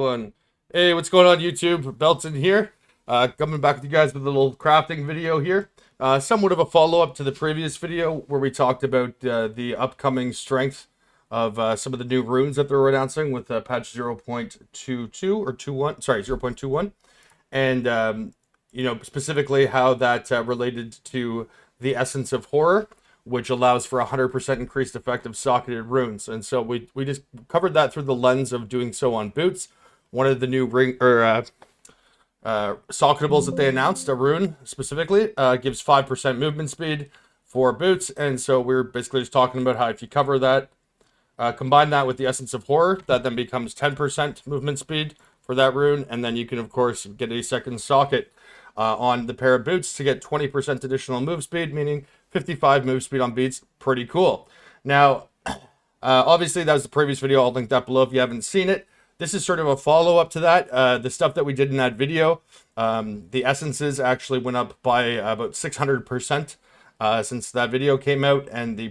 One. Hey, what's going on YouTube? Belton here. Coming back with you guys with a little crafting video here. Somewhat of a follow-up to the previous video where we talked about the upcoming strength of some of the new runes that they're announcing with patch 0.22 or 21, sorry, 0.21. And, specifically how that related to the Essence of Horror, which allows for 100% increased effect of socketed runes. And so we just covered that through the lens of doing so on boots. One of the new socketables that they announced, a rune specifically, gives 5% movement speed for boots. And so we're basically just talking about how if you cover that, combine that with the Essence of Horror, that then becomes 10% movement speed for that rune. And then you can, of course, get a second socket on the pair of boots to get 20% additional move speed, meaning 55 move speed on beats. Pretty cool. Now, obviously, that was the previous video. I'll link that below if you haven't seen it. This is sort of a follow-up to that. The stuff that we did in that video, the essences actually went up by about 600% since that video came out, and the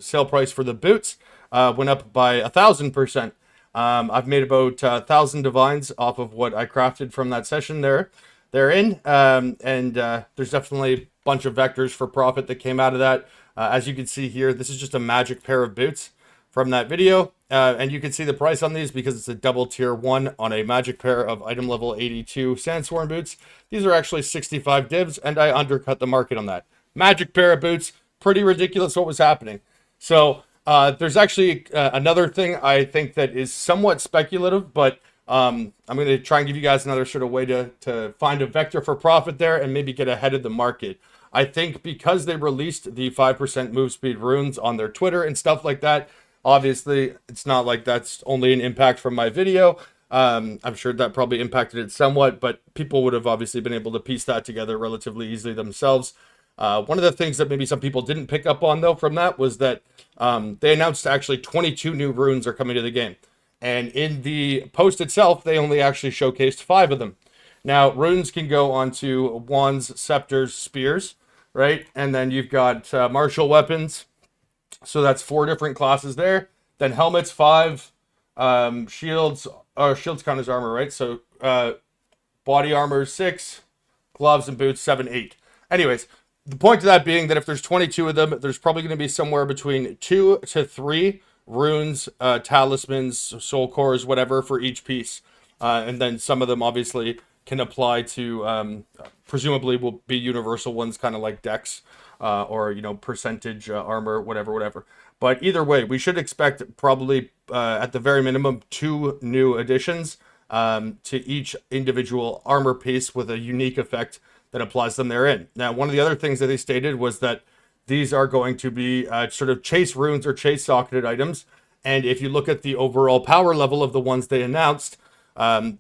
sale price for the boots went up by 1,000%. I've made about 1,000 divines off of what I crafted from that session therein, and there's definitely a bunch of vectors for profit that came out of that. As you can see here, this is just a magic pair of boots from that video. And you can see the price on these because it's a double tier 1 on a magic pair of item level 82 Sandsworn boots. These are actually 65 divs, and I undercut the market on that. Magic pair of boots, pretty ridiculous what was happening. So there's actually another thing I think that is somewhat speculative, but I'm going to try and give you guys another sort of way to find a vector for profit there and maybe get ahead of the market. I think because they released the 5% move speed runes on their Twitter and stuff like that, obviously, it's not like that's only an impact from my video. I'm sure that probably impacted it somewhat, but people would have obviously been able to piece that together relatively easily themselves. One of the things that maybe some people didn't pick up on, though, from that was that they announced actually 22 new runes are coming to the game. And in the post itself, they only actually showcased 5 of them. Now, runes can go onto wands, scepters, spears, right? And then you've got martial weapons. So that's 4 different classes there. Then helmets, 5. Shields count as armor, right? So body armor, 6. Gloves and boots, 7, 8. Anyways, the point of that being that if there's 22 of them, there's probably going to be somewhere between 2 to 3 runes, talismans, soul cores, whatever, for each piece. And then some of them obviously can apply to, presumably will be universal ones, kind of like dex. Or, percentage armor, whatever. But either way, we should expect probably, at the very minimum, 2 new additions to each individual armor piece with a unique effect that applies them therein. Now, one of the other things that they stated was that these are going to be sort of chase runes or chase socketed items. And if you look at the overall power level of the ones they announced,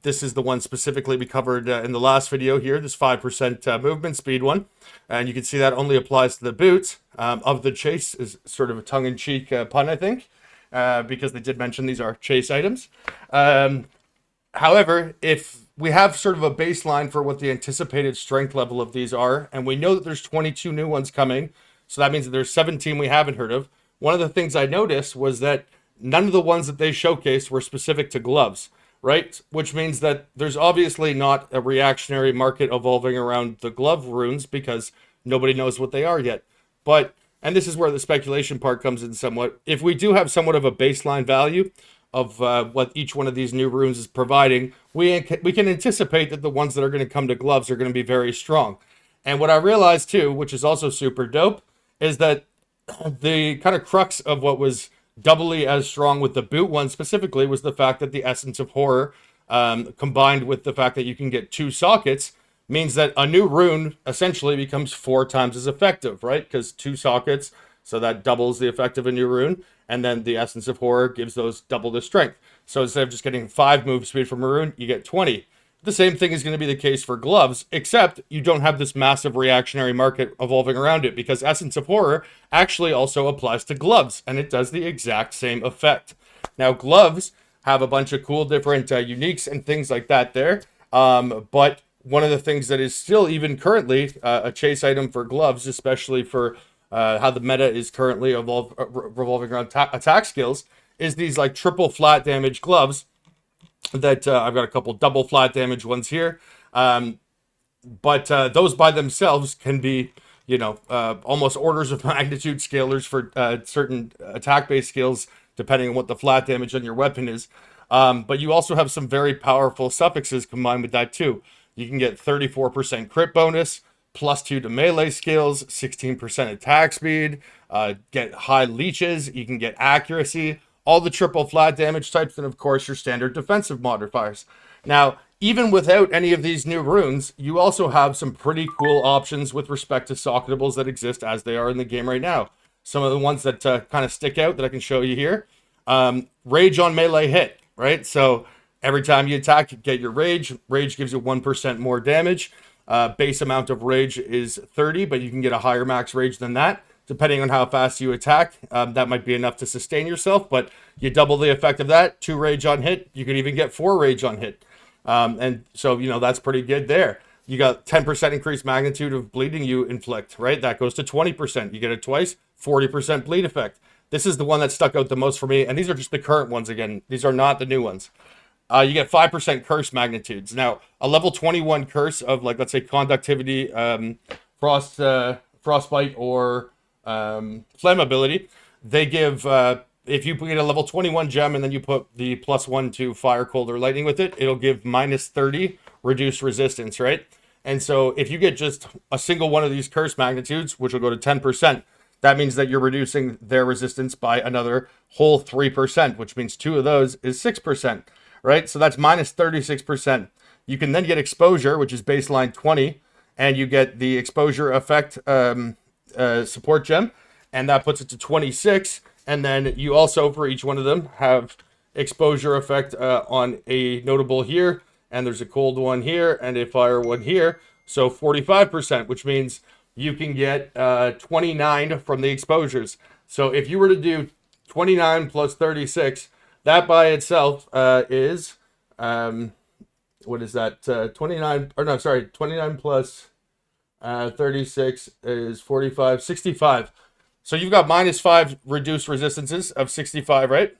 this is the one specifically we covered in the last video here, this 5% movement speed one. And you can see that only applies to the boots. Of the chase is sort of a tongue-in-cheek pun, I think, because they did mention these are chase items. However, if we have sort of a baseline for what the anticipated strength level of these are, and we know that there's 22 new ones coming, so that means that there's 17 we haven't heard of. One of the things I noticed was that none of the ones that they showcased were specific to gloves. Right? Which means that there's obviously not a reactionary market evolving around the glove runes because nobody knows what they are yet. But, and this is where the speculation part comes in somewhat, if we do have somewhat of a baseline value of what each one of these new runes is providing, we can anticipate that the ones that are going to come to gloves are going to be very strong. And what I realized too, which is also super dope, is that the kind of crux of what was doubly as strong with the boot one specifically was the fact that the Essence of Horror, combined with the fact that you can get 2 sockets, means that a new rune essentially becomes 4 times as effective, right? Because 2 sockets, so that doubles the effect of a new rune, and then the Essence of Horror gives those double the strength. So instead of just getting 5 move speed from a rune, you get 20. The same thing is going to be the case for gloves, except you don't have this massive reactionary market evolving around it because Essence of Horror actually also applies to gloves, and it does the exact same effect. Now, gloves have a bunch of cool different uniques and things like that there, but one of the things that is still even currently a chase item for gloves, especially for how the meta is currently revolving around attack skills, is these like triple flat damage gloves that I've got a couple double flat damage ones here. But those by themselves can be, almost orders of magnitude scalers for certain attack-based skills, depending on what the flat damage on your weapon is. But you also have some very powerful suffixes combined with that too. You can get 34% crit bonus, +2 to melee skills, 16% attack speed, get high leeches, you can get accuracy, all the triple flat damage types, and of course your standard defensive modifiers. Now, even without any of these new runes, you also have some pretty cool options with respect to socketables that exist as they are in the game right now. Some of the ones that kind of stick out that I can show you here. Rage on melee hit, right? So every time you attack, you get your rage. Rage gives you 1% more damage. Base amount of rage is 30, but you can get a higher max rage than that. Depending on how fast you attack, that might be enough to sustain yourself, but you double the effect of that. 2 rage on hit. You can even get 4 rage on hit. And so, that's pretty good there. You got 10% increased magnitude of bleeding you inflict, right? That goes to 20%. You get it twice, 40% bleed effect. This is the one that stuck out the most for me, and these are just the current ones again. These are not the new ones. You get 5% curse magnitudes. Now, a level 21 curse of, let's say, conductivity, frostbite, or flammability, they give... if you get a level 21 gem and then you put the +1 to fire, cold, or lightning with it, it'll give -30 reduced resistance, right? And so if you get just a single one of these curse magnitudes, which will go to 10%, that means that you're reducing their resistance by another whole 3%, which means 2 of those is 6%, right? So that's -36%. You can then get exposure, which is baseline 20, and you get the exposure effect support gem, and that puts it to 26. And then you also, for each one of them, have exposure effect on a notable here, and there's a cold one here, and a fire one here. So 45%, which means you can get 29 from the exposures. So if you were to do 29 plus 36, that by itself is, what is that? 29, or no, sorry, 29 plus 36 is 45, 65. So you've got -5 reduced resistances of 65, right?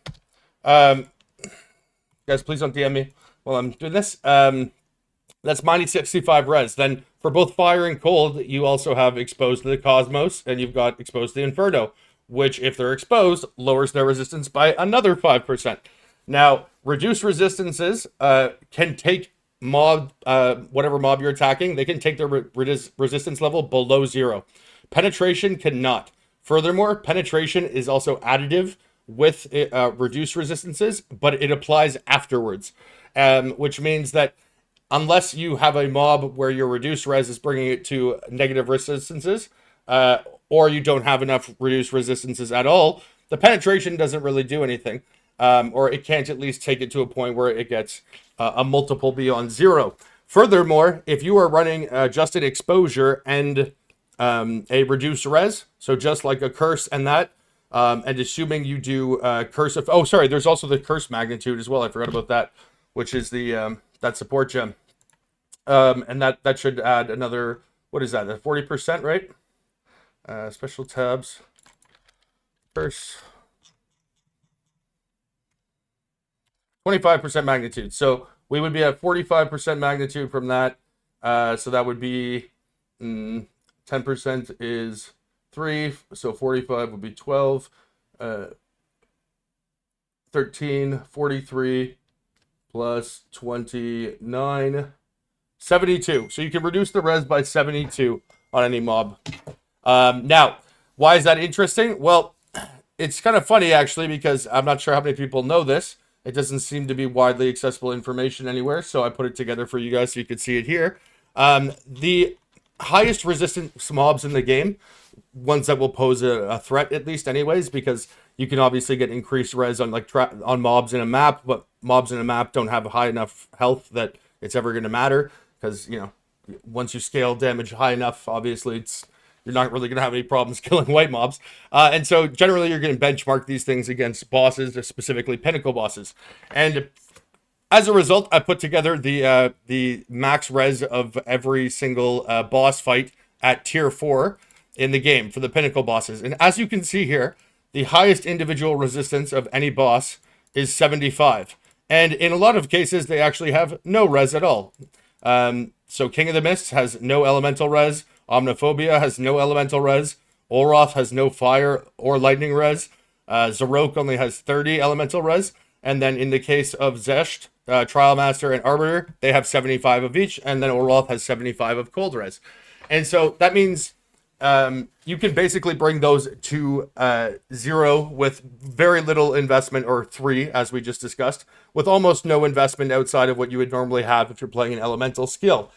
Guys, please don't DM me while I'm doing this. That's -65 res. Then for both fire and cold, you also have exposed to the cosmos, and you've got exposed to the inferno, which, if they're exposed, lowers their resistance by another 5%. Now, reduced resistances can take whatever mob you're attacking, they can take their resistance level below 0. Penetration cannot. Furthermore, penetration is also additive with reduced resistances, but it applies afterwards, which means that unless you have a mob where your reduced res is bringing it to negative resistances, or you don't have enough reduced resistances at all, the penetration doesn't really do anything, or it can't at least take it to a point where it gets a multiple beyond 0. Furthermore, if you are running just an exposure and a reduced res, so just like a curse and that, and assuming you do curse of, oh sorry, there's also the curse magnitude as well, I forgot about that, which is the that support gem, and that should add another, what is that, 40%, right? Special tabs, curse, 25% magnitude, so we would be at 45% magnitude from that, so that would be 10% is 3, so 45 would be 12, 13, 43, plus 29, 72. So you can reduce the res by 72 on any mob. Now, why is that interesting? Well, it's kind of funny, actually, because I'm not sure how many people know this. It doesn't seem to be widely accessible information anywhere, so I put it together for you guys so you could see it here. The highest resistance mobs in the game, ones that will pose a threat at least anyways, because you can obviously get increased res on on mobs in a map, but mobs in a map don't have high enough health that it's ever going to matter, because once you scale damage high enough, obviously you're not really going to have any problems killing white mobs, and so generally you're going to benchmark these things against bosses, specifically pinnacle bosses. And as a result, I put together the max res of every single boss fight at tier 4 in the game for the pinnacle bosses. And as you can see here, the highest individual resistance of any boss is 75. And in a lot of cases, they actually have no res at all. So King of the Mists has no elemental res. Omniphobia has no elemental res. Olroth has no fire or lightning res. Zarok only has 30 elemental res. And then in the case of Zesht, Trial Master, and Arbiter, they have 75 of each. And then Olroth has 75 of cold res. And so that means you can basically bring those to 0 with very little investment, or 3, as we just discussed, with almost no investment outside of what you would normally have if you're playing an elemental skill,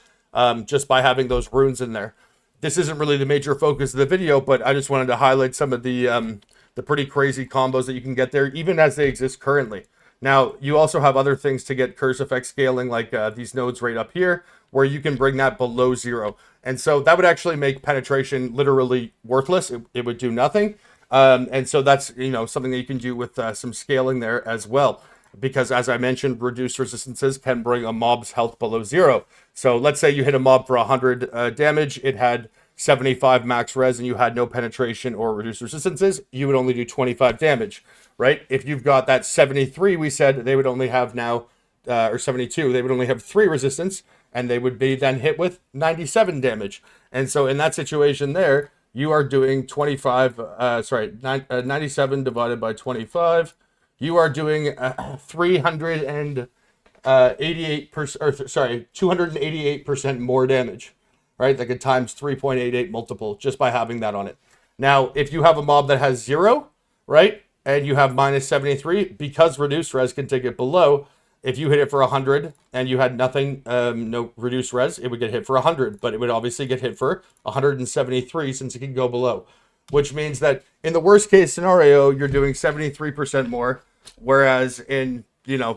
just by having those runes in there. This isn't really the major focus of the video, but I just wanted to highlight some of the pretty crazy combos that you can get there, even as they exist currently. Now, you also have other things to get curse effect scaling, like these nodes right up here, where you can bring that below 0. And so that would actually make penetration literally worthless. It would do nothing. And so that's, something that you can do with some scaling there as well. Because as I mentioned, reduced resistances can bring a mob's health below 0. So let's say you hit a mob for 100 damage. It had 75 max res and you had no penetration or reduced resistances. You would only do 25 damage, right? If you've got that 73, we said they would only have now, or 72, they would only have 3 resistance. And they would be then hit with 97 damage. And so in that situation there, you are doing 97 divided by 25. You are doing 288% more damage, right? Like a times 3.88 multiple just by having that on it. Now, if you have a mob that has 0, right? And you have minus 73, because reduced res can take it below. If you hit it for 100 and you had nothing, no reduced res, it would get hit for 100, but it would obviously get hit for 173 since it can go below, which means that in the worst case scenario, you're doing 73% more, whereas in,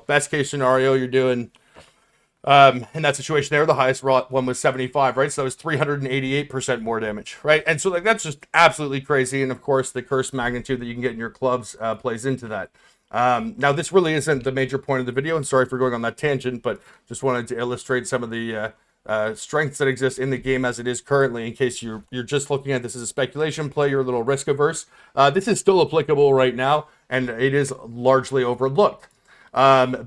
best case scenario, you're doing, in that situation there, the highest one was 75, right? So that was 388% more damage, right? And so that's just absolutely crazy. And of course, the curse magnitude that you can get in your clubs plays into that. Now, this really isn't the major point of the video, and sorry for going on that tangent, but just wanted to illustrate some of the strengths that exist in the game as it is currently, in case you're just looking at this as a speculation play, you're a little risk averse. This is still applicable right now, and it is largely overlooked.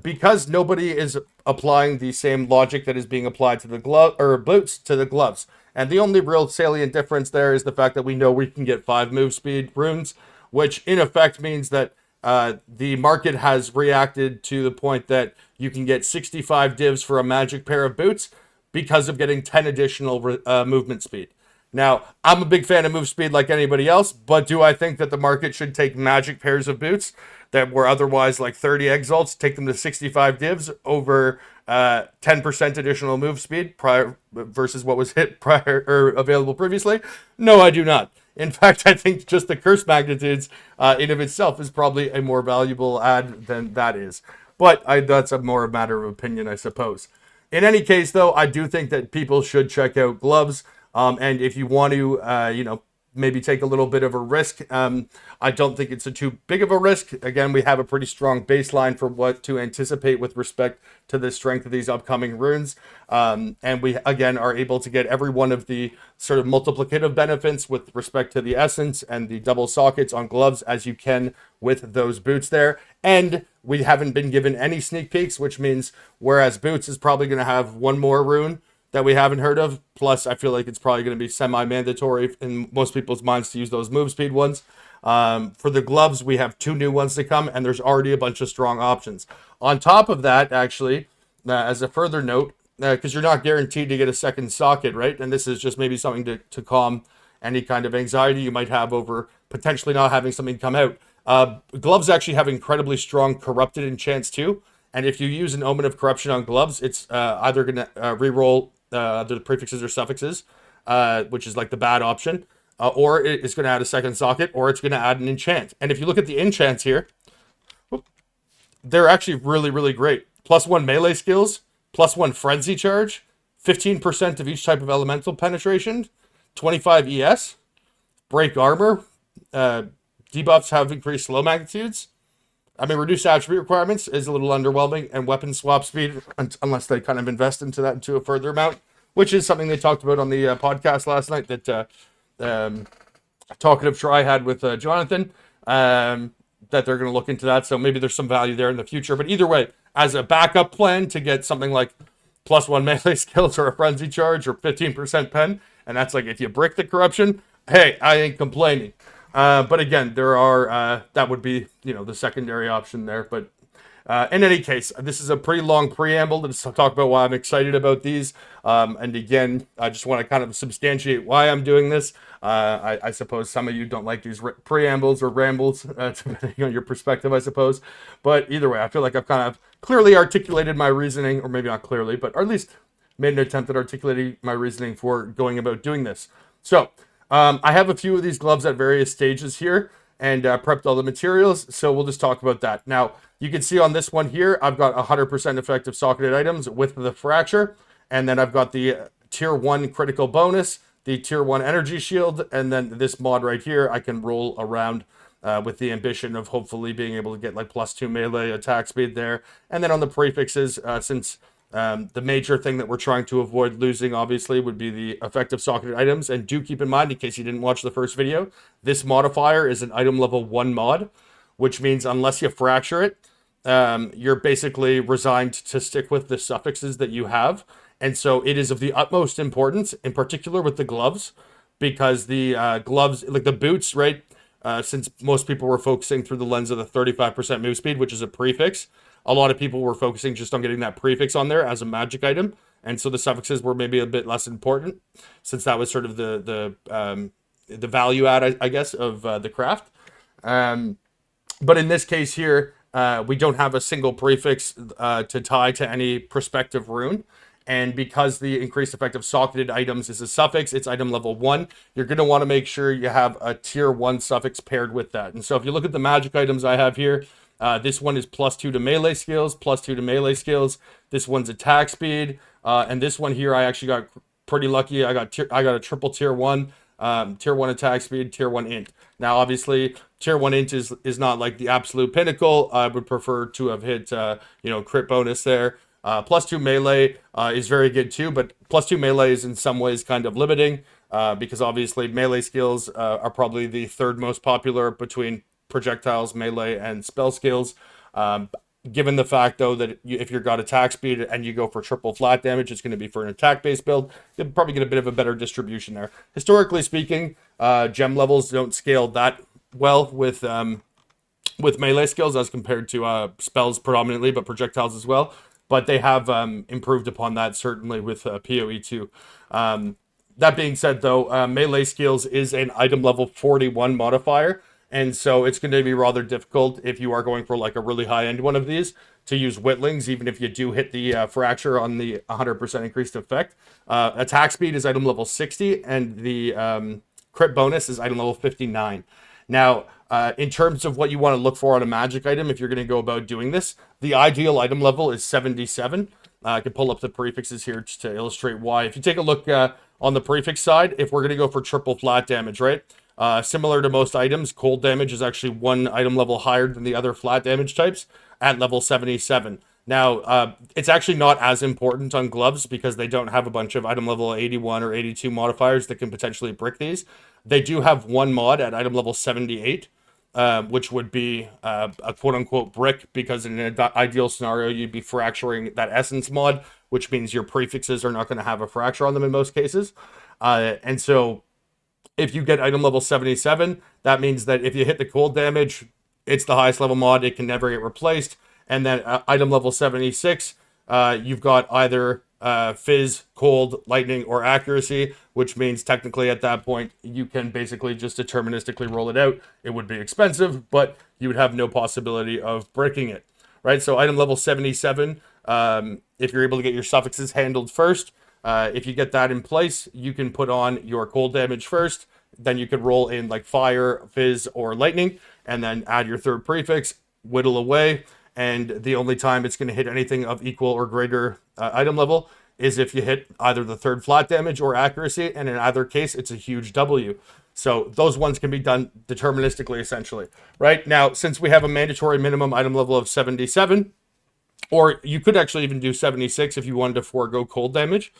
Because nobody is applying the same logic that is being applied to the boots to the gloves. And the only real salient difference there is the fact that we know we can get 5 move speed runes, which in effect means that the market has reacted to the point that you can get 65 divs for a magic pair of boots because of getting 10 additional movement speed. Now, I'm a big fan of move speed like anybody else, but do I think that the market should take magic pairs of boots that were otherwise like 30 exalts, take them to 65 divs over 10% additional move speed prior versus what was hit prior or available previously? No, I do not. In fact, I think just the curse magnitudes in of itself is probably a more valuable ad than that is. But that's a more matter of opinion, I suppose. In any case, though, I do think that people should check out gloves. And if you want to, maybe take a little bit of a risk, I don't think it's too big of a risk. Again, we have a pretty strong baseline for what to anticipate with respect to the strength of these upcoming runes. And we, again, are able to get every one of the sort of multiplicative benefits with respect to the essence and the double sockets on gloves as you can with those boots there. And we haven't been given any sneak peeks, which means whereas boots is probably going to have one more rune that we haven't heard of. Plus, I feel like it's probably going to be semi-mandatory in most people's minds to use those move speed ones. For the gloves, we have 2 new ones to come, and there's already a bunch of strong options. On top of that, actually, as a further note, because you're not guaranteed to get a second socket, right? And this is just maybe something to calm any kind of anxiety you might have over potentially not having something come out. Gloves actually have incredibly strong corrupted enchants too. And if you use an Omen of Corruption on gloves, it's either going to reroll the prefixes or suffixes, which is like the bad option, or it's going to add a second socket, or it's going to add an enchant. And if you look at the enchants here, they're actually really, really great. +1 melee skills, +1 frenzy charge, 15% of each type of elemental penetration, 25 ES, break armor, debuffs have increased slow magnitudes. I mean, reduced attribute requirements is a little underwhelming, and weapon swap speed, unless they kind of invest into that into a further amount, which is something they talked about on the podcast last night that Talkative Try had with Jonathan, that they're going to look into that. So maybe there's some value there in the future. But either way, as a backup plan to get something like +1 melee skills or a frenzy charge or 15% pen, and that's like if you brick the corruption, hey, I ain't complaining. But again, there are that would be the secondary option there. But in any case, this is a pretty long preamble to talk about why I'm excited about these. And again, I just want to kind of substantiate why I'm doing this. I suppose some of you don't like these preambles or rambles, depending on your perspective, I suppose. But either way, I feel like I've kind of clearly articulated my reasoning, or maybe not clearly, but at least made an attempt at articulating my reasoning for going about doing this. So, I have a few of these gloves at various stages here and prepped all the materials, so we'll just talk about that. Now, you can see on this one here, I've got 100% effective socketed items with the fracture, and then I've got the tier 1 critical bonus, the tier 1 energy shield, and then this mod right here, I can roll around with the ambition of hopefully being able to get like +2 melee attack speed there. And then on the prefixes, since the major thing that we're trying to avoid losing, obviously, would be the effective socketed items. And do keep in mind, in case you didn't watch the first video, this modifier is an item level 1 mod, which means unless you fracture it, you're basically resigned to stick with the suffixes that you have. And so it is of the utmost importance, in particular with the gloves, because the gloves, like the boots, right? Since most people were focusing through the lens of the 35% move speed, which is a prefix, a lot of people were focusing just on getting that prefix on there as a magic item. And so the suffixes were maybe a bit less important, since that was sort of the value add, I guess, of the craft. But in this case here, we don't have a single prefix to tie to any prospective rune. And because the increased effective socketed items is a suffix, it's item level 1, you're going to want to make sure you have a tier 1 suffix paired with that. And so if you look at the magic items I have here, this one is +2 to melee skills, +2 to melee skills. This one's attack speed. And this one here, I actually got pretty lucky. I got a triple tier 1. Tier 1 attack speed, tier 1 int. Now, obviously, tier 1 int is not like the absolute pinnacle. I would prefer to have hit, crit bonus there. +2 melee is very good too, but +2 melee is in some ways kind of limiting because obviously melee skills are probably the third most popular between projectiles, melee, and spell skills. Given the fact, though, that if you've got attack speed and you go for triple flat damage, it's going to be for an attack-based build. You'll probably get a bit of a better distribution there. Historically speaking, gem levels don't scale that well with melee skills as compared to spells predominantly, but projectiles as well. But they have improved upon that, certainly, with PoE 2. That being said, though, melee skills is an item level 41 modifier. And so it's going to be rather difficult if you are going for like a really high-end one of these to use Whittlings, even if you do hit the fracture on the 100% increased effect. Attack speed is item level 60, and the crit bonus is item level 59. Now, in terms of what you want to look for on a magic item, if you're going to go about doing this, the ideal item level is 77. I can pull up the prefixes here just to illustrate why. If you take a look on the prefix side, if we're going to go for triple flat damage, right? Similar to most items, cold damage is actually one item level higher than the other flat damage types at level 77. Now, it's actually not as important on gloves because they don't have a bunch of item level 81 or 82 modifiers that can potentially brick these. They do have one mod at item level 78, which would be a quote-unquote brick, because in an ideal scenario, you'd be fracturing that essence mod, which means your prefixes are not going to have a fracture on them in most cases. And so if you get item level 77, that means that if you hit the cold damage, it's the highest level mod. It can never get replaced. And then item level 76, you've got either fizz, cold, lightning, or accuracy, which means technically at that point, you can basically just deterministically roll it out. It would be expensive, but you would have no possibility of breaking it, right? So item level 77, if you're able to get your suffixes handled first, if you get that in place, you can put on your cold damage first. Then you could roll in like fire, fizz, or lightning, and then add your third prefix, whittle away. And the only time it's going to hit anything of equal or greater item level is if you hit either the third flat damage or accuracy. And in either case, it's a huge W. So those ones can be done deterministically, essentially. Right now, since we have a mandatory minimum item level of 77, or you could actually even do 76 if you wanted to forego cold damage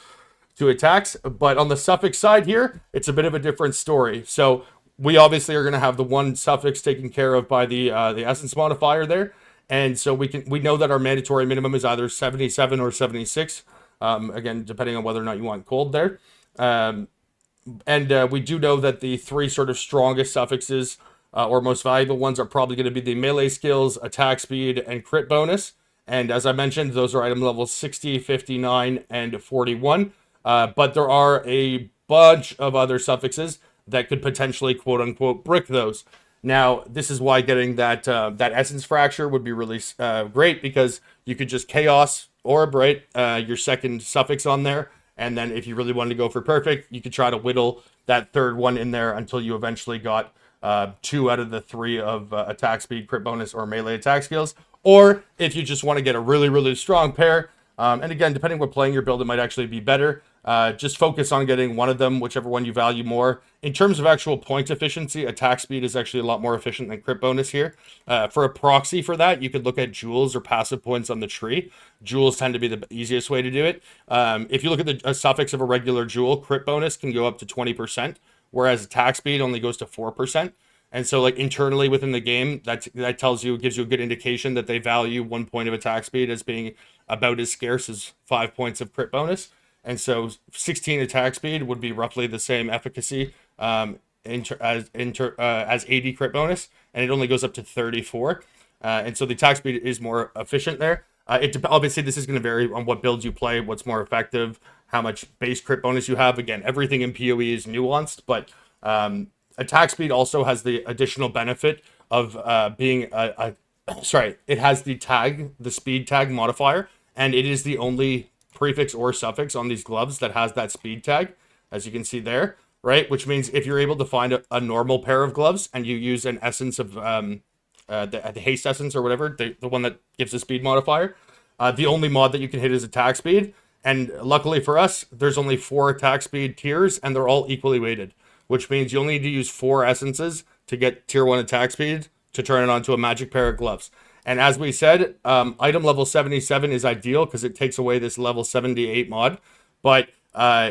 to attacks. But on the suffix side here, it's a bit of a different story. So we obviously are going to have the one suffix taken care of by the essence modifier there. And so we know that our mandatory minimum is either 77 or 76. Again, depending on whether or not you want gold there. And we do know that the three sort of strongest suffixes or most valuable ones are probably going to be the melee skills, attack speed, and crit bonus. And as I mentioned, those are item levels 60, 59, and 41. But there are a bunch of other suffixes that could potentially, quote unquote, brick those. Now, this is why getting that essence fracture would be really great, because you could just chaos orb, right? Your second suffix on there. And then if you really wanted to go for perfect, you could try to whittle that third one in there until you eventually got 2 out of the 3 of attack speed, crit bonus, or melee attack skills. Or if you just want to get a really, really strong pair, and again, depending what playing your build, it might actually be better. Just focus on getting one of them, whichever one you value more. In terms of actual point efficiency, attack speed is actually a lot more efficient than crit bonus here. For a proxy for that, you could look at jewels or passive points on the tree. Jewels tend to be the easiest way to do it. If you look at the suffix of a regular jewel, crit bonus can go up to 20%, whereas attack speed only goes to 4%. And so, like, internally within the game, that tells you, gives you a good indication that they value 1 point of attack speed as being about as scarce as 5 points of crit bonus. And so 16 attack speed would be roughly the same efficacy as 80 crit bonus, and it only goes up to 34. And so the attack speed is more efficient there. Obviously, this is going to vary on what builds you play, what's more effective, how much base crit bonus you have. Again, everything in PoE is nuanced, but attack speed also has the additional benefit of being it has the speed tag modifier, and it is the only prefix or suffix on these gloves that has that speed tag, as you can see there, right? Which means if you're able to find a normal pair of gloves and you use an essence of the haste essence or whatever, the one that gives the speed modifier, the only mod that you can hit is attack speed. And luckily for us, there's only 4 attack speed tiers, and they're all equally weighted, which means you only need to use 4 essences to get tier 1 attack speed to turn it onto a magic pair of gloves. And as we said, item level 77 is ideal because it takes away this level 78 mod. But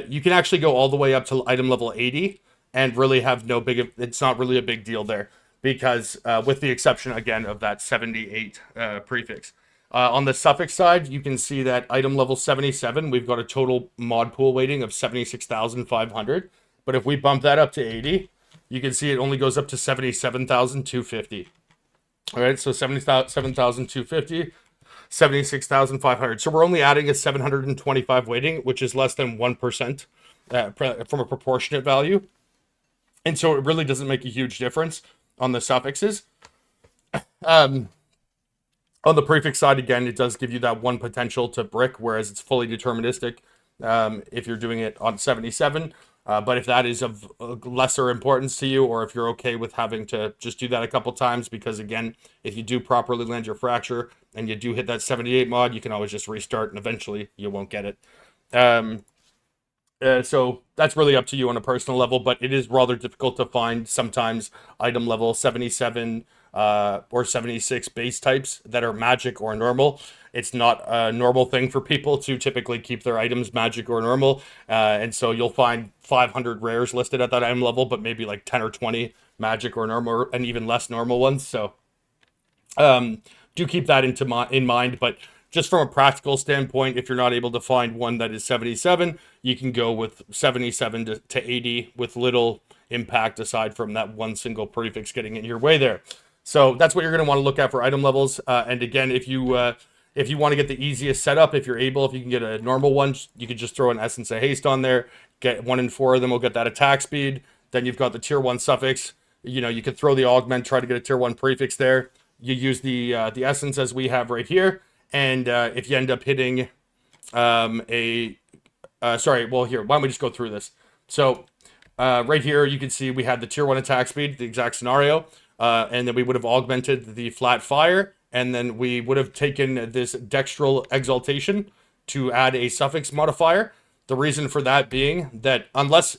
you can actually go all the way up to item level 80 and really have it's not really a big deal there, because with the exception, again, of that 78 prefix. On the suffix side, you can see that item level 77, we've got a total mod pool weighting of 76,500. But if we bump that up to 80, you can see it only goes up to 77,250. All right, so 77,250, 76,500. So we're only adding a 725 weighting, which is less than 1% from a proportionate value. And so it really doesn't make a huge difference on the suffixes. On the prefix side, again, it does give you that one potential to brick, whereas it's fully deterministic if you're doing it on 77. But if that is of lesser importance to you, or if you're okay with having to just do that a couple times, because again, if you do properly land your fracture and you do hit that 78 mod, you can always just restart and eventually you won't get it. So that's really up to you on a personal level, but it is rather difficult to find sometimes item level 77 or 76 base types that are magic or normal. It's not a normal thing for people to typically keep their items magic or normal. And so you'll find 500 rares listed at that item level, but maybe like 10 or 20 magic or normal, and even less normal ones. So do keep that in mind. But just from a practical standpoint, if you're not able to find one that is 77, you can go with 77 to 80 with little impact aside from that one single prefix getting in your way there. So that's what you're going to want to look at for item levels. And again, if you want to get the easiest setup, if you can get a normal one, you can just throw an Essence of Haste on there. Get 1 in 4 of them will get that attack speed. Then you've got the tier 1 suffix. You could throw the augment, try to get a tier 1 prefix there. You use the essence as we have right here. And if you end up hitting why don't we just go through this? So right here, you can see we had the tier 1 attack speed, the exact scenario. And then we would have augmented the flat fire, and then we would have taken this dextral exaltation to add a suffix modifier. The reason for that being that unless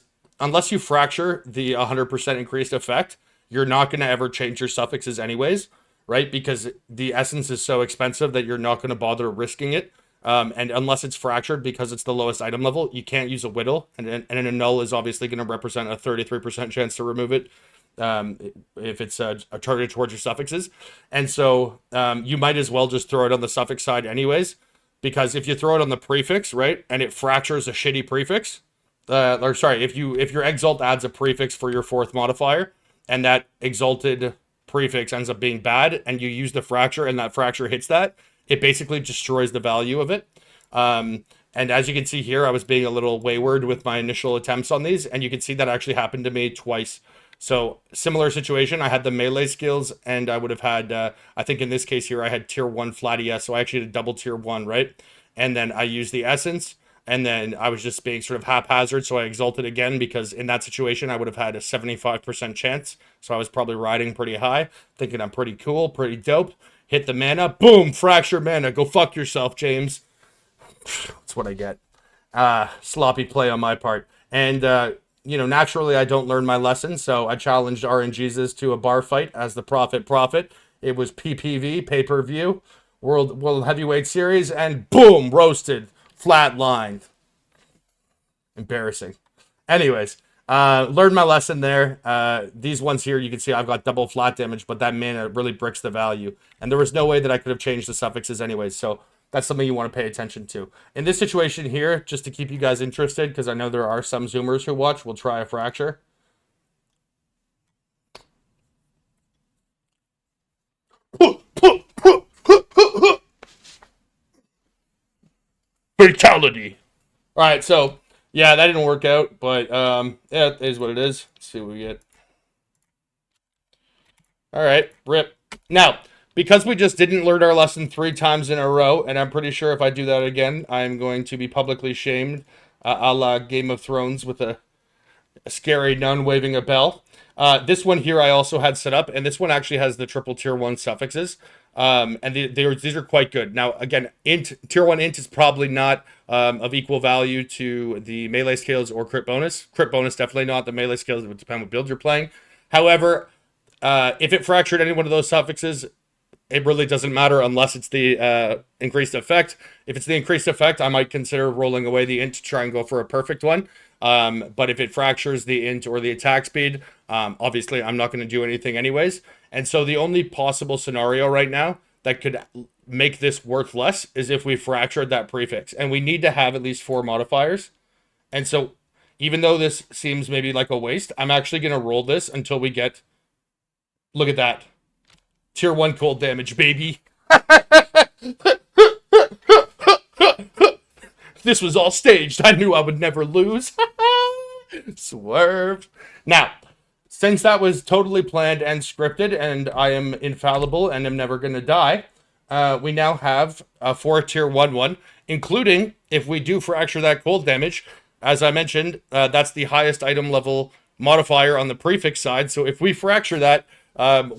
you fracture the 100% increased effect, you're not going to ever change your suffixes anyways, right? Because the essence is so expensive that you're not going to bother risking it. And unless it's fractured, because it's the lowest item level, you can't use a whittle, and a null is obviously going to represent a 33% chance to remove it. if it's targeted towards your suffixes. And so you might as well just throw it on the suffix side anyways, because if you throw it on the prefix, right, and it fractures a shitty prefix, or sorry, if your exalt adds a prefix for your fourth modifier, and that exalted prefix ends up being bad, and you use the fracture, and that fracture hits that, it basically destroys the value of it. And as you can see here, I was being a little wayward with my initial attempts on these, and you can see that actually happened to me twice. So similar situation, I had the melee skills, and I would have had, I think in this case here, I had tier 1 flat ES, so I actually had a double tier 1, right? And then I used the essence, and then I was just being sort of haphazard, so I exalted again, because in that situation, I would have had a 75% chance, so I was probably riding pretty high, thinking I'm pretty cool, pretty dope. Hit the mana, boom, fracture mana, go fuck yourself, James. That's what I get. Sloppy play on my part. And, naturally I don't learn my lesson, so I challenged RNGesus to a bar fight as the Prophet. It was PPV, pay-per-view, World Heavyweight Series, and boom, roasted, flatlined. Embarrassing. Anyways, learned my lesson there. These ones here, you can see I've got double flat damage, but that mana really bricks the value. And there was no way that I could have changed the suffixes anyways, so that's something you want to pay attention to. In this situation here, just to keep you guys interested, because I know there are some Zoomers who watch, we'll try a fracture. Fatality. All right, so yeah, that didn't work out, but yeah, it is what it is. Let's see what we get. All right, rip. Now, because we just didn't learn our lesson 3 times in a row, and I'm pretty sure if I do that again, I'm going to be publicly shamed, a la Game of Thrones with a scary nun waving a bell. This one here I also had set up, and this one actually has the triple tier 1 suffixes, and these are quite good. Now, again, tier 1 int is probably not of equal value to the melee skills or crit bonus. Crit bonus definitely not. The melee skills would depend what build you're playing. However, if it fractured any one of those suffixes, it really doesn't matter unless it's the increased effect. If it's the increased effect, I might consider rolling away the int to try and go for a perfect one. But if it fractures the int or the attack speed, obviously I'm not going to do anything anyways. And so the only possible scenario right now that could make this worth less is if we fractured that prefix. And we need to have at least 4 modifiers. And so even though this seems maybe like a waste, I'm actually going to roll this until we get... Look at that. Tier 1 cold damage, baby. This was all staged. I knew I would never lose. Swerve. Now, since that was totally planned and scripted, and I am infallible and am never going to die, we now have 4 tier 1, including if we do fracture that cold damage. As I mentioned, that's the highest item level modifier on the prefix side. So if we fracture that,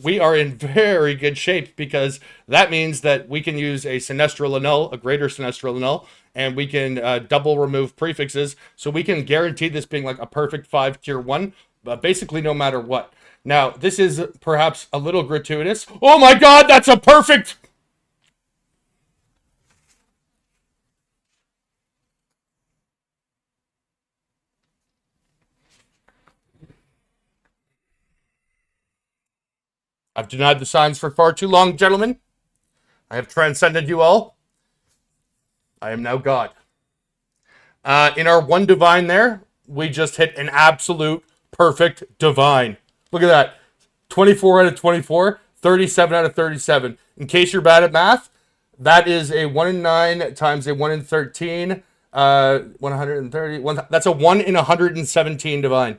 we are in very good shape, because that means that we can use a Sinestral Annul, a greater Sinestral Annul, and we can double remove prefixes. So we can guarantee this being like a perfect 5 tier 1, but basically no matter what. Now, this is perhaps a little gratuitous. Oh my god, that's a perfect... I've denied the signs for far too long, gentlemen. I have transcended you all. I am now God. In our 1 divine there, we just hit an absolute perfect divine. Look at that. 24 out of 24, 37 out of 37. In case you're bad at math, that is a 1 in 9 times a 1 in 13, 130. That's a 1 in 117 divine.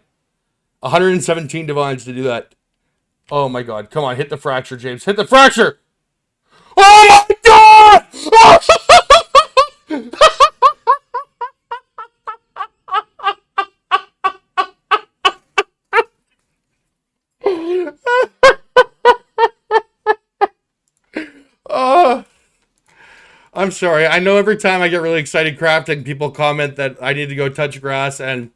117 divines to do that. Oh my god. Come on, hit the fracture, James. Hit the fracture! Oh my god! I'm sorry. I know every time I get really excited crafting, people comment that I need to go touch grass, and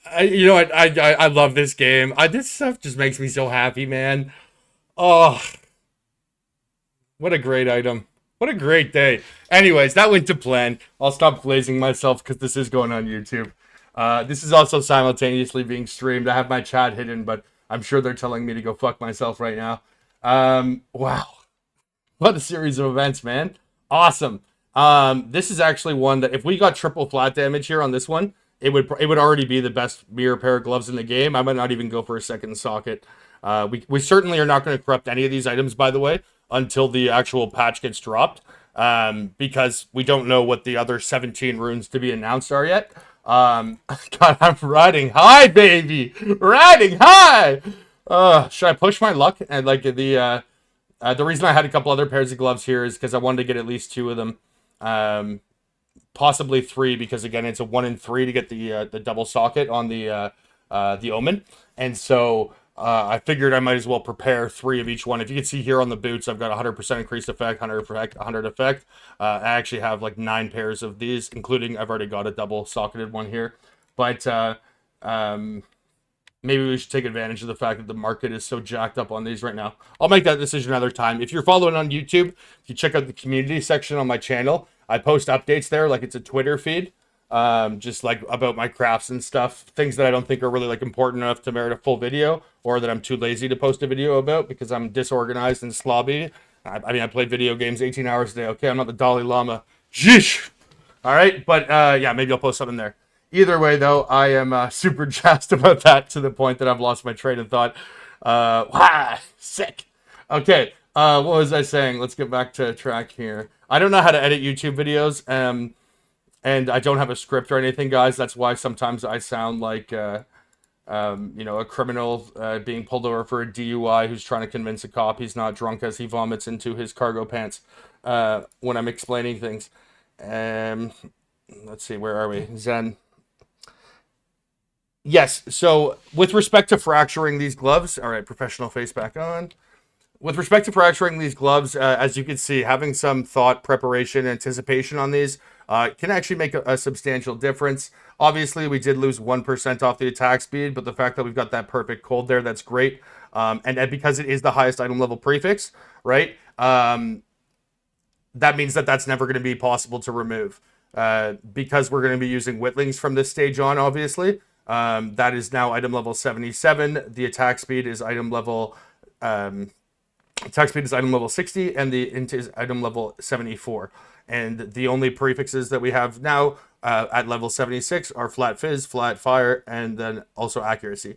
I love this game. This stuff just makes me so happy, man. Oh, what a great item. What a great day. Anyways, that went to plan. I'll stop glazing myself because this is going on YouTube. This is also simultaneously being streamed. I have my chat hidden, but I'm sure they're telling me to go fuck myself right now. Wow. What a series of events, man. Awesome. This is actually one that if we got triple flat damage here on this one, it would already be the best mirror pair of gloves in the game. I might not even go for a second socket. We certainly are not going to corrupt any of these items, by the way, until the actual patch gets dropped, because we don't know what the other 17 runes to be announced are yet. God, I'm riding high, baby, riding high. Should I push my luck? And like the reason I had a couple other pairs of gloves here is because I wanted to get at least 2 of them, possibly 3, because again it's a 1 in 3 to get the double socket on the Omen, and so I figured I might as well prepare 3 of each one. If you can see here on the boots, I've got 100% increased effect, 100 effect, 100 effect. I actually have like 9 pairs of these, including I've already got a double socketed one here, but maybe we should take advantage of the fact that the market is so jacked up on these right now. I'll make that decision another time. If you're following on YouTube, if you check out the community section on my channel, I post updates there like it's a Twitter feed, just like about my crafts and stuff, things that I don't think are really like important enough to merit a full video, or that I'm too lazy to post a video about because I'm disorganized and slobby. I mean, I played video games 18 hours a day. Okay, I'm not the Dalai Lama. Sheesh. All right, but yeah, maybe I'll post something there. Either way, though, I am super jazzed about that to the point that I've lost my train of thought. Sick. Okay, what was I saying? Let's get back to track here. I don't know how to edit YouTube videos, and I don't have a script or anything, guys. That's why sometimes I sound like, a criminal being pulled over for a DUI who's trying to convince a cop he's not drunk as he vomits into his cargo pants when I'm explaining things. Let's see, where are we? Zen. Yes, so with respect to fracturing these gloves, all right, professional face back on. With respect to fracturing these gloves, as you can see, having some thought, preparation, anticipation on these can actually make a substantial difference. Obviously, we did lose 1% off the attack speed, but the fact that we've got that perfect cold there, that's great. And because it is the highest item level prefix, right, that means that that's never going to be possible to remove. Because we're going to be using Witlings from this stage on, obviously. That is now item level 77. The attack speed is item level 60, and the int is item level 74. And the only prefixes that we have now at level 76 are flat fizz, flat fire, and then also accuracy.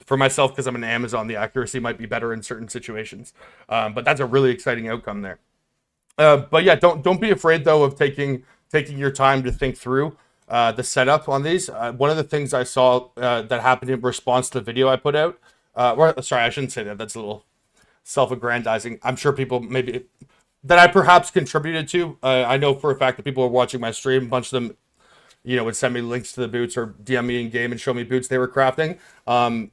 For myself, because I'm an Amazon, the accuracy might be better in certain situations. But that's a really exciting outcome there. But yeah, don't be afraid though of taking your time to think through the setup on these. One of the things I saw that happened in response to the video I put out, sorry, I shouldn't say that. That's a little self-aggrandizing. I'm sure people maybe that I perhaps contributed to. I know for a fact that people were watching my stream. A bunch of them, would send me links to the boots or DM me in game and show me boots they were crafting.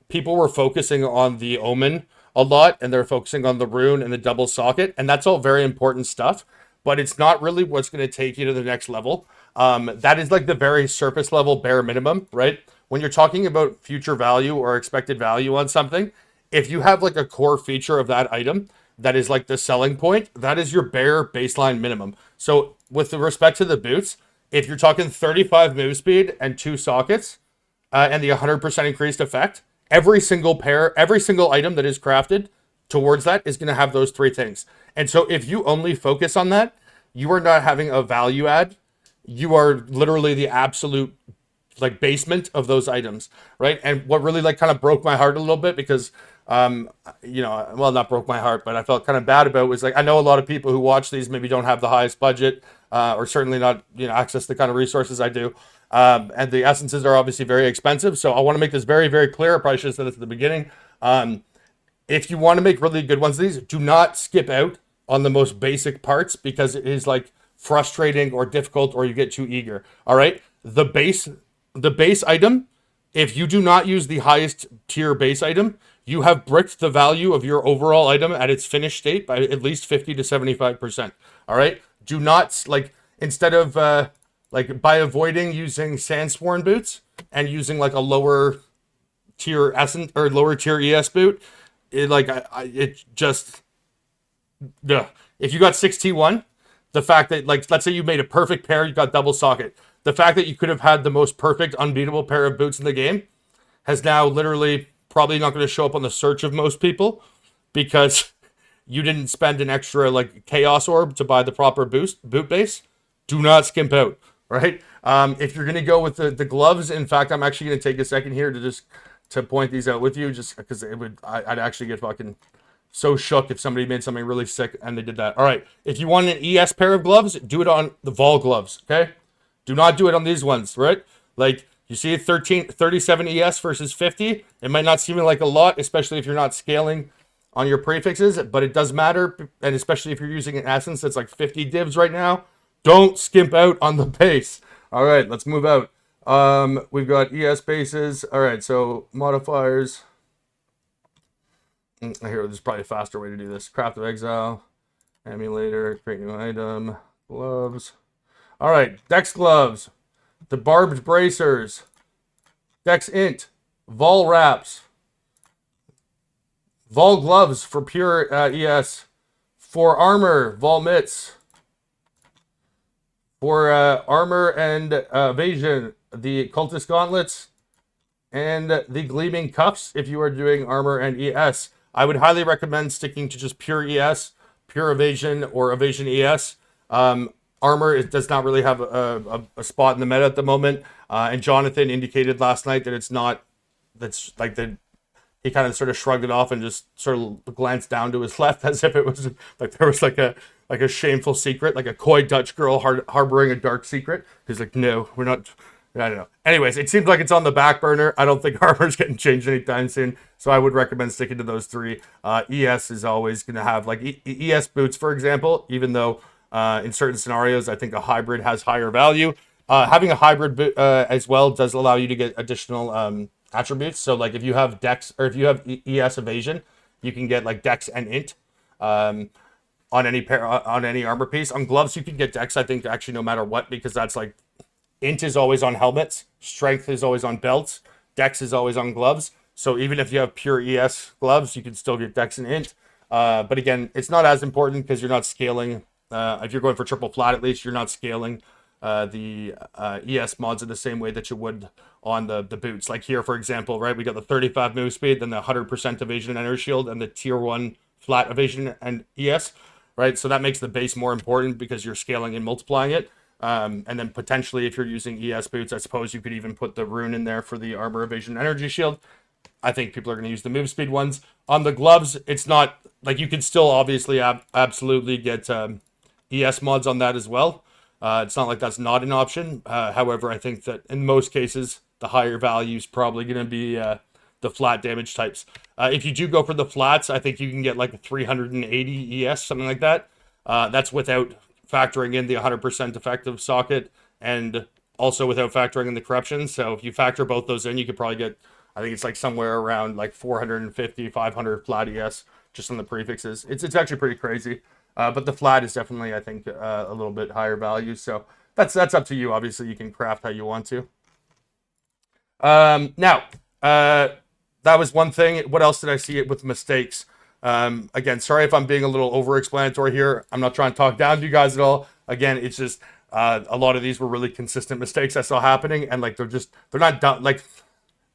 People were focusing on the Omen a lot, and they're focusing on the rune and the double socket, and that's all very important stuff. But it's not really what's going to take you to the next level. That is like the very surface level bare minimum, right? When you're talking about future value or expected value on something, if you have like a core feature of that item that is like the selling point, that is your bare baseline minimum. So with respect to the boots, if you're talking 35 move speed and 2 sockets and the 100% increased effect, every single item that is crafted towards that is going to have those 3 things. And so if you only focus on that, you are not having a value add. You are literally the absolute like basement of those items, right? And what really like kind of broke my heart a little bit, because well, not broke my heart, but I felt kind of bad about, was like, I know a lot of people who watch these maybe don't have the highest budget, or certainly not, access the kind of resources I do. And the essences are obviously very expensive. So I want to make this very, very clear. I probably should have said this at the beginning. If you want to make really good ones of these, do not skip out on the most basic parts, because it is like frustrating or difficult, or you get too eager. All right. The base item, if you do not use the highest tier base item, you have bricked the value of your overall item at its finished state by at least 50 to 75%. All right. Do not, like, instead of by avoiding using Sandsworn boots and using like a lower tier essence or lower tier ES boot, if you got 6T1, the fact that, like, let's say you made a perfect pair, you got double socket, the fact that you could have had the most perfect unbeatable pair of boots in the game has now literally probably not going to show up on the search of most people because you didn't spend an extra like chaos orb to buy the proper boot base. Do not skimp out, right? If you're going to go with the gloves, in fact, I'm actually going to take a second here to point these out with you, just because I'd actually get fucking so shook if somebody made something really sick and they did that. All right, if you want an ES pair of gloves, do it on the Vol gloves, okay? Do not do it on these ones, right? Like, you see 37 ES versus 50. It might not seem like a lot, especially if you're not scaling on your prefixes, but it does matter, and especially if you're using an essence that's like 50 divs right now. Don't skimp out on the base. All right, let's move out. We've got ES bases. All right, so modifiers. Here, there's probably a faster way to do this. Craft of Exile, Emulator, create new item, gloves. All right, Dex gloves, the barbed bracers, Dex int, Vol wraps, Vol gloves for pure ES, for armor, Vol mitts, for armor and evasion, the cultist gauntlets, and the gleaming cuffs if you are doing armor and ES. I would highly recommend sticking to just pure ES, pure evasion, or evasion ES. Armor, it does not really have a spot in the meta at the moment. And Jonathan indicated last night that it's not, that's like the, he kind of sort of shrugged it off and just sort of glanced down to his left as if it was like there was like a shameful secret, like a coy Dutch girl harboring a dark secret. He's like, no, we're not. I don't know. Anyways, it seems like it's on the back burner. I don't think armor's getting changed anytime soon, so I would recommend sticking to those three. ES is always going to have like ES boots, for example, even though in certain scenarios I think a hybrid has higher value. Having a hybrid boot as well does allow you to get additional attributes. So like if you have Dex or if you have ES evasion, you can get like Dex and Int on any pair on any armor piece. On gloves, you can get Dex, I think, actually no matter what, because that's like Int is always on helmets, Strength is always on belts, Dex is always on gloves. So even if you have pure ES gloves, you can still get Dex and Int. But again, it's not as important because you're not scaling. If you're going for triple flat, at least you're not scaling the ES mods in the same way that you would on the boots. Like here, for example, right, we got the 35 move speed, then the 100% evasion and energy shield, and the tier 1 flat evasion and ES, right? So that makes the base more important because you're scaling and multiplying it. And then potentially if you're using ES boots, I suppose you could even put the rune in there for the armor evasion energy shield. I think people are going to use the move speed ones. On the gloves, it's not like you can still obviously absolutely get ES mods on that as well. It's not like that's not an option. However, I think that in most cases, the higher value is probably going to be the flat damage types. If you do go for the flats, I think you can get like a 380 ES, something like that. That's without factoring in the 100% effective socket and also without factoring in the corruption. So if you factor both those in, you could probably get, I think it's like somewhere around like 450, 500 flat ES just on the prefixes. It's actually pretty crazy. But the flat is definitely, I think, a little bit higher value. So that's up to you. Obviously, you can craft how you want to. Now, that was one thing. What else did I see with mistakes? Again, sorry if I'm being a little over-explanatory here. I'm not trying to talk down to you guys at all. Again, it's just a lot of these were really consistent mistakes I saw happening, and like they're not dumb. Like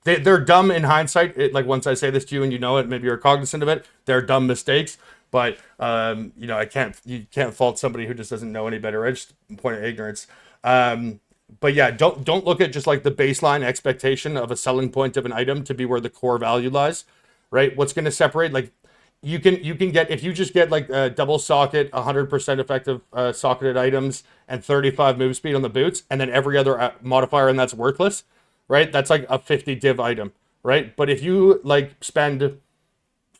they're dumb in hindsight. Like once I say this to you and you know it, maybe you're cognizant of it. They're dumb mistakes. But you know, you can't fault somebody who just doesn't know any better. It's just a point of ignorance. But yeah, don't look at just like the baseline expectation of a selling point of an item to be where the core value lies, right? What's going to separate, like you can get, if you just get like a double socket, 100% effective socketed items and 35 move speed on the boots, and then every other modifier and that's worthless, right? That's like a 50 div item, right? But if you like spend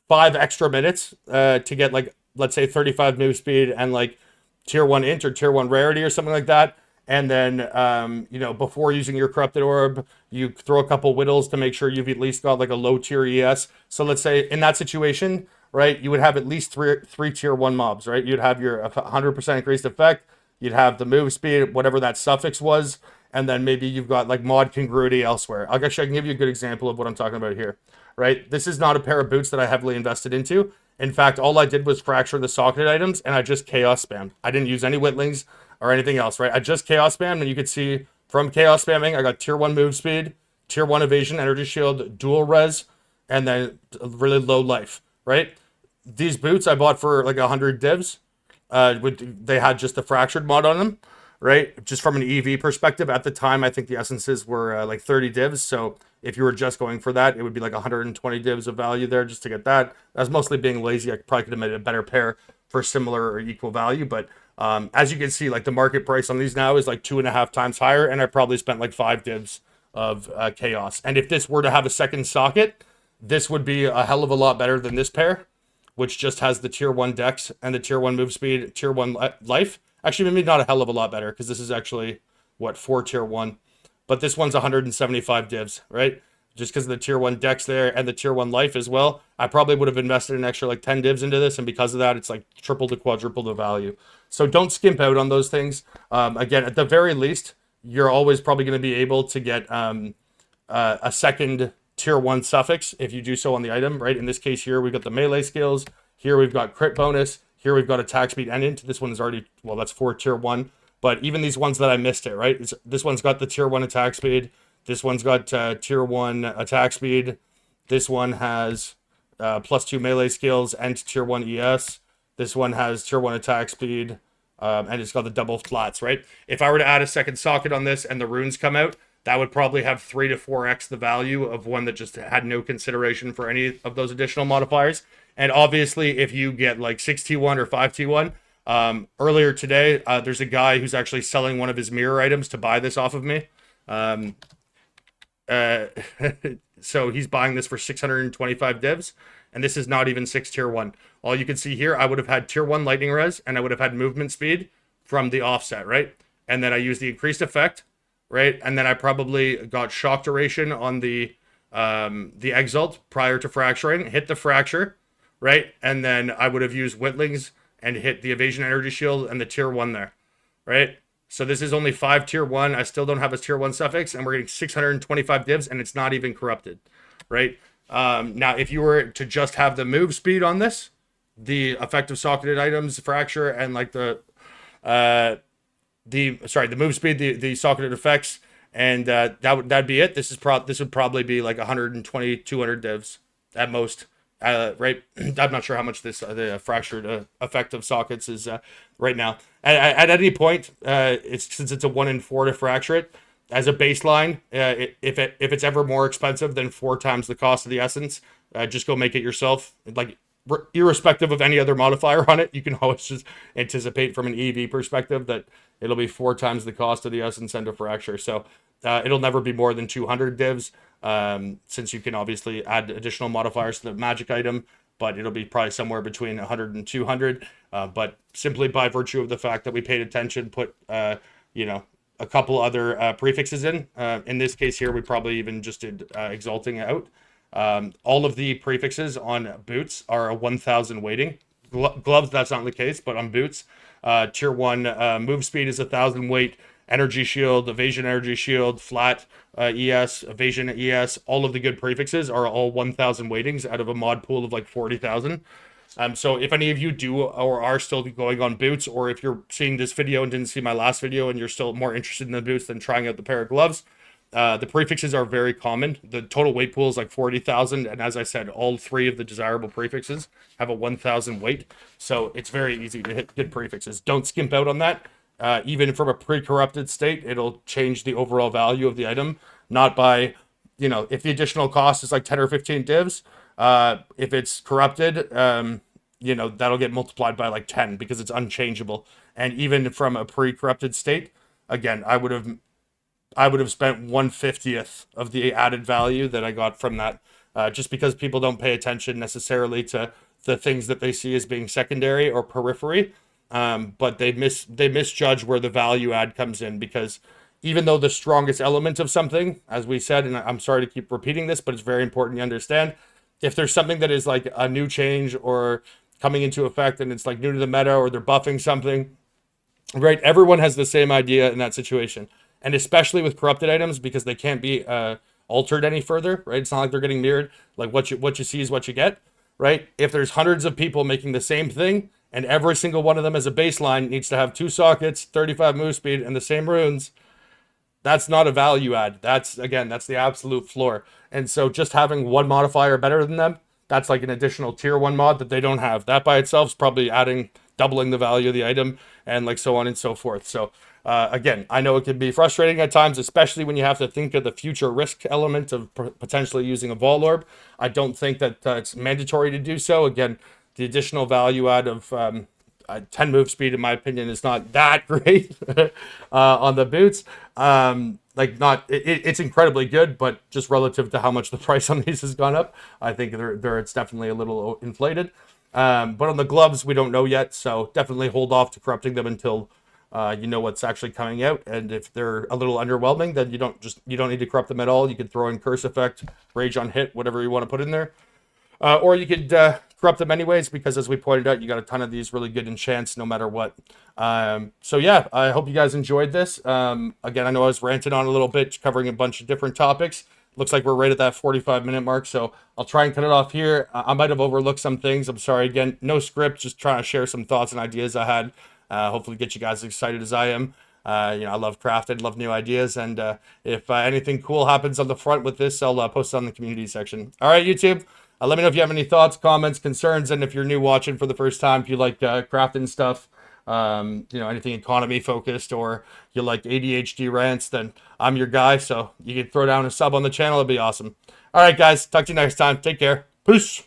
5 extra minutes to get like, let's say 35 move speed and like tier 1 int or tier 1 rarity or something like that, and then you know, before using your corrupted orb, you throw a couple whittles to make sure you've at least got like a low tier ES. So let's say in that situation, right, you would have at least three tier 1 mobs, right? You'd have your 100% increased effect, you'd have the move speed, whatever that suffix was, and then maybe you've got like mod congruity elsewhere. Actually, I can give you a good example of what I'm talking about here, right? This is not a pair of boots that I heavily invested into. In fact, all I did was fracture the socketed items, and I just chaos spammed. I didn't use any whittlings or anything else, right? I just chaos spammed, and you could see from chaos spamming, I got tier 1 move speed, tier 1 evasion, energy shield, dual res, and then really low life, right? These boots I bought for like 100 divs. They had just the fractured mod on them, right? Just from an EV perspective, at the time, I think the essences were like 30 divs. So if you were just going for that, it would be like 120 divs of value there just to get that. That's mostly being lazy. I probably could have made a better pair for similar or equal value. But as you can see, like the market price on these now is like 2.5 times higher. And I probably spent like 5 divs of chaos. And if this were to have a second socket, this would be a hell of a lot better than this pair, which just has the tier 1 dex and the tier 1 move speed, tier 1 life. Actually, maybe not a hell of a lot better, because this is actually, what, 4 tier 1. But this one's 175 divs, right? Just because of the tier 1 dex there and the tier 1 life as well. I probably would have invested an extra like 10 divs into this, and because of that, it's like triple to quadruple the value. So don't skimp out on those things. Again, at the very least, you're always probably going to be able to get a second tier 1 suffix if you do so on the item, right? In this case here, we've got the melee skills. Here we've got crit bonus. Here we've got attack speed and int. This one is already, well, that's 4 tier 1. But even these ones that I missed it, right? This one's got the tier 1 attack speed. This one's got tier 1 attack speed. This one has +2 melee skills and tier 1 ES. This one has tier 1 attack speed. And it's got the double flats, right? If I were to add a second socket on this and the runes come out, that would probably have 3 to 4x the value of one that just had no consideration for any of those additional modifiers. And obviously, if you get like 6T1 or 5T1, earlier today, there's a guy who's actually selling one of his mirror items to buy this off of me. So he's buying this for 625 divs, and this is not even 6 tier 1. All you can see here, I would have had tier 1 lightning res, and I would have had movement speed from the offset, right? And then I used the increased effect, right? And then I probably got shock duration on the exalt prior to fracturing, hit the fracture, right? And then I would have used Whittlings and hit the evasion energy shield and the tier 1 there, right? So this is only 5 tier 1. I still don't have a tier 1 suffix, and we're getting 625 divs, and it's not even corrupted, right? Now, if you were to just have the move speed on this, the effective socketed items, fracture, and like the move speed, the socketed effects, and that'd be it. This would probably be like 120, 200 divs at most. Right, I'm not sure how much this the fractured effective sockets is right now. At any point, since it's a 1 in 4 to fracture it as a baseline. If it's ever more expensive than 4 times the cost of the essence, just go make it yourself. Like irrespective of any other modifier on it, you can always just anticipate from an EV perspective that it'll be 4 times the cost of the essence and a fracture. So it'll never be more than 200 divs. Since you can obviously add additional modifiers to the magic item, but it'll be probably somewhere between 100 and 200. But simply by virtue of the fact that we paid attention, put a couple other prefixes in. In this case here, we probably even just did exalting out. All of the prefixes on boots are a 1,000 weighting. Gloves, that's not the case, but on boots, tier 1 move speed is 1,000 weight. Energy shield, evasion energy shield, flat ES, evasion ES, all of the good prefixes are all 1,000 weightings out of a mod pool of like 40,000. So if any of you do or are still going on boots, or if you're seeing this video and didn't see my last video and you're still more interested in the boots than trying out the pair of gloves, the prefixes are very common. The total weight pool is like 40,000. And as I said, all 3 of the desirable prefixes have a 1,000 weight. So it's very easy to hit good prefixes. Don't skimp out on that. Even from a pre-corrupted state, it'll change the overall value of the item, not by, if the additional cost is like 10 or 15 divs, if it's corrupted, that'll get multiplied by like 10 because it's unchangeable. And even from a pre-corrupted state, again, I would have spent 1/50th of the added value that I got from that, just because people don't pay attention necessarily to the things that they see as being secondary or periphery. But they misjudge where the value add comes in, because even though the strongest element of something, as we said, and I'm sorry to keep repeating this, but it's very important you understand, if there's something that is like a new change or coming into effect and it's like new to the meta, or they're buffing something, right? Everyone has the same idea in that situation. And especially with corrupted items, because they can't be altered any further, right? It's not like they're getting mirrored. Like what you see is what you get, right? If there's hundreds of people making the same thing, and every single one of them as a baseline needs to have 2 sockets, 35 move speed, and the same runes, That's not a value add. That's the absolute floor. And so just having one modifier better than them, that's like an additional tier one mod that they don't have. That by itself is probably doubling the value of the item, and like so on and so forth. So again, I know it can be frustrating at times, especially when you have to think of the future risk element of potentially using a Vault Orb. I don't think that it's mandatory to do so. Again, the additional value add of 10 move speed, in my opinion, is not that great on the boots. It's incredibly good, but just relative to how much the price on these has gone up, I think it's definitely a little inflated. But on the gloves, we don't know yet, so definitely hold off to corrupting them until you know what's actually coming out. And if they're a little underwhelming, then you don't need to corrupt them at all. You could throw in curse effect, rage on hit, whatever you want to put in there. Or you could corrupt them anyways, because as we pointed out, you got a ton of these really good enchants no matter what. So yeah, I hope you guys enjoyed this. Again, I know I was ranting on a little bit, covering a bunch of different topics. Looks like we're right at that 45-minute mark, so I'll try and cut it off here. I might have overlooked some things. I'm sorry. Again, no script, just trying to share some thoughts and ideas I had. Hopefully get you guys as excited as I am. I love crafting, love new ideas, and if anything cool happens on the front with this, I'll post it on the community section. All right, YouTube. Let me know if you have any thoughts, comments, concerns, and if you're new watching for the first time, if you like crafting stuff, anything economy focused, or you like ADHD rants, then I'm your guy. So you can throw down a sub on the channel. It'd be awesome. All right, guys. Talk to you next time. Take care. Peace.